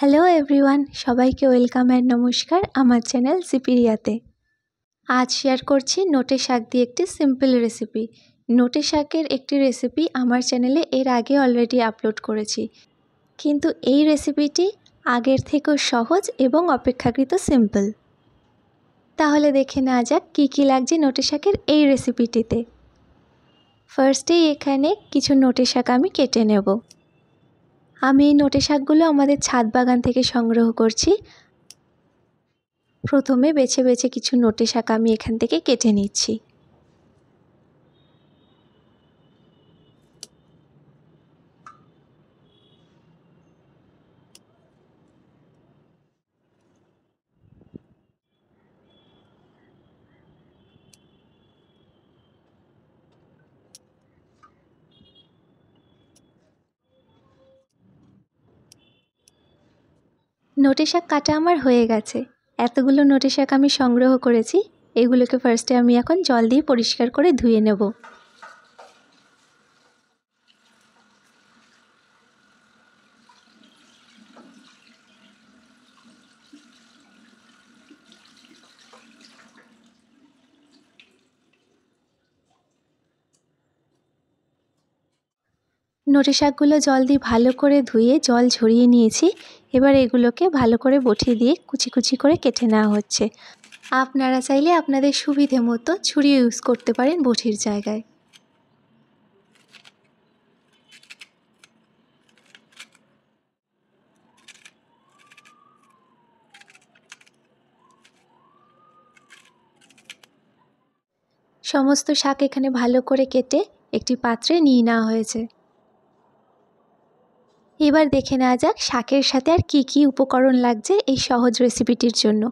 Hello everyone, সবাইকে welcome and নমস্কার আমার চ্যানেল সিপিরিয়াতে। আজ শেয়ার করছি নোটে শাক দিয়ে একটি সিম্পল রেসিপি। নোটে শাকের একটি রেসিপি আমার চ্যানেলে এর আগে অলরেডি আপলোড করেছি, কিন্তু এই রেসিপিটি আগের থেকেও সহজ এবং অপেক্ষাকৃত সিম্পল। তাহলে দেখে নেওয়া যাক কী কী লাগছে নোটে শাকের এই রেসিপিটিতে। ফার্স্টেই এখানে কিছু নোটে শাক আমি কেটে নেব। আমি এই নোটে শাকগুলো আমাদের ছাদ বাগান থেকে সংগ্রহ করছি। প্রথমে বেছে বেছে কিছু নোটে শাক আমি এখান থেকে কেটে নিচ্ছি। নোটে শাক কাটা আমার হয়ে গেছে। এতগুলো নোটে শাক আমি সংগ্রহ করেছি। এগুলোকে ফার্স্টে আমি এখন জল দিয়ে পরিষ্কার করে ধুয়ে নেব। নোটে শাকগুলো জল দিয়ে ভালো করে ধুয়ে জল ঝরিয়ে নিয়েছি। এবার এগুলোকে ভালো করে বটি দিয়ে কুচি কুচি করে কেটে নেওয়া হচ্ছে। আপনারা চাইলে আপনাদের সুবিধে মতো ছুরি ইউজ করতে পারেন বটির জায়গায়। সমস্ত শাক এখানে ভালো করে কেটে একটি পাত্রে নিয়ে নেওয়া হয়েছে। এবার দেখে নেওয়া যাক শাকের সাথে আর কী কী উপকরণ লাগছে এই সহজ রেসিপিটির জন্য।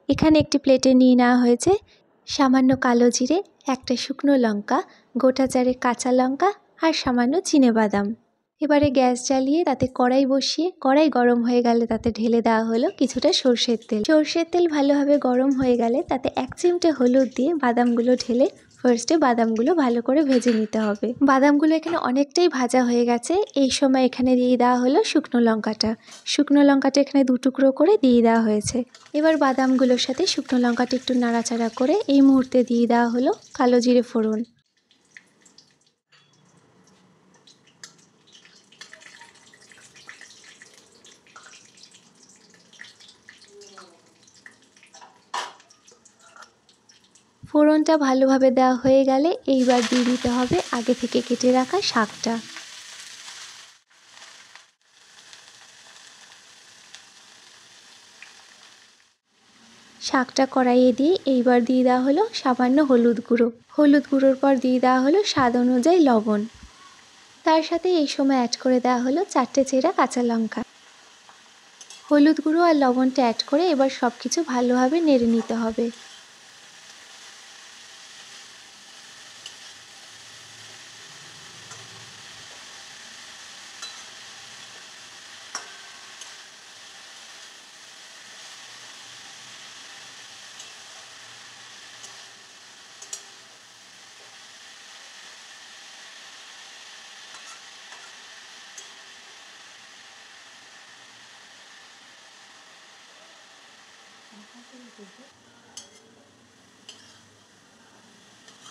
এখানে একটি প্লেটে নিয়ে নেওয়া হয়েছে সামান্য কালো জিরে, একটা শুকনো লঙ্কা, গোটা চারেক কাঁচা লঙ্কা আর সামান্য চিনেবাদাম। এবারে গ্যাস জ্বালিয়ে তাতে কড়াই বসিয়ে কড়াই গরম হয়ে গেলে তাতে ঢেলে দেওয়া হলো কিছুটা সর্ষের তেল। সর্ষের তেল ভালোভাবে গরম হয়ে গেলে তাতে 1 চিমটে হলুদ দিয়ে বাদামগুলো ঢেলে ফার্স্টে বাদামগুলো ভালো করে ভেজে নিতে হবে। বাদামগুলো এখানে অনেকটাই ভাজা হয়ে গেছে। এই সময় এখানে দিয়ে দেওয়া হলো শুকনো লঙ্কাটা। শুকনো লঙ্কাটা এখানে 2 টুকরো করে দিয়ে দেওয়া হয়েছে। এবার বাদামগুলোর সাথে শুকনো লঙ্কাটা একটু নাড়াচাড়া করে এই মুহূর্তে দিয়ে দেওয়া হলো কালো জিরে ফোড়ন। ফোড়নটা ভালোভাবে দেওয়া হয়ে গেলে এইবার দিয়ে দিতে হবে আগে থেকে কেটে রাখা শাকটা। শাকটা কড়াইয়ে দিয়ে এইবার দিয়ে দেওয়া হলো সামান্য হলুদ গুঁড়ো। হলুদ গুঁড়োর পর দিয়ে দেওয়া হলো স্বাদ অনুযায়ী লবণ। তার সাথে এই সময় অ্যাড করে দেওয়া হলো 4টে চেরা কাঁচা লঙ্কা। হলুদ গুঁড়ো আর লবণটা অ্যাড করে এবার সব কিছু ভালোভাবে নেড়ে নিতে হবে।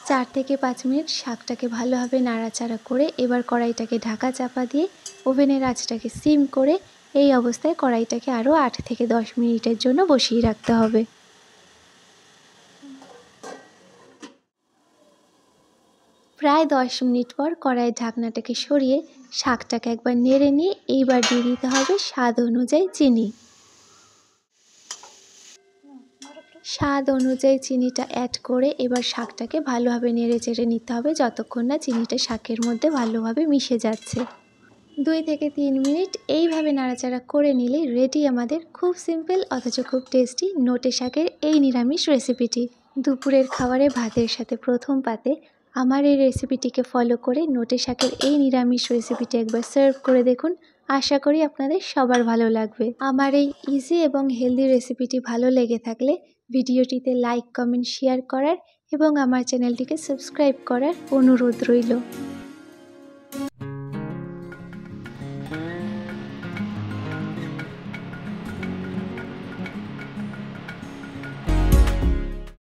চার থেকে 5 মিনিট শাকটাকে ভালোভাবে নাড়াচাড়া করে এবার কড়াইটাকে ঢাকা চাপা দিয়ে ওভেনের আঁচটাকে সিম করে এই অবস্থায় কড়াইটাকে আরও 8 থেকে 10 মিনিটের জন্য বসিয়ে রাখতে হবে। প্রায় 10 মিনিট পর কড়াইয়ের ঢাকনাটাকে সরিয়ে শাকটাকে একবার নেড়ে নিয়ে এইবার দিয়ে দিতে হবে স্বাদ অনুযায়ী চিনি। স্বাদ অনুযায়ী চিনিটা অ্যাড করে এবার শাকটাকে ভালোভাবে নেড়ে চেড়ে নিতে হবে যতক্ষণ না চিনিটা শাকের মধ্যে ভালোভাবে মিশে যাচ্ছে। 2 থেকে 3 মিনিট এইভাবে নাড়াচাড়া করে নিলেই রেডি আমাদের খুব সিম্পল অথচ খুব টেস্টি নোটে শাকের এই নিরামিষ রেসিপিটি। দুপুরের খাবারে ভাতের সাথে প্রথম পাতে আমার এই রেসিপিটিকে ফলো করে নোটে শাকের এই নিরামিষ রেসিপিটি একবার সার্ভ করে দেখুন। আশা করি আপনাদের সবার ভালো লাগবে। আমার এই ইজি এবং হেলদি রেসিপিটি ভালো লেগে থাকলে ভিডিওটিতে লাইক, কমেন্ট, শেয়ার করার এবং আমার চ্যানেলটিকে সাবস্ক্রাইব করার অনুরোধ রইল।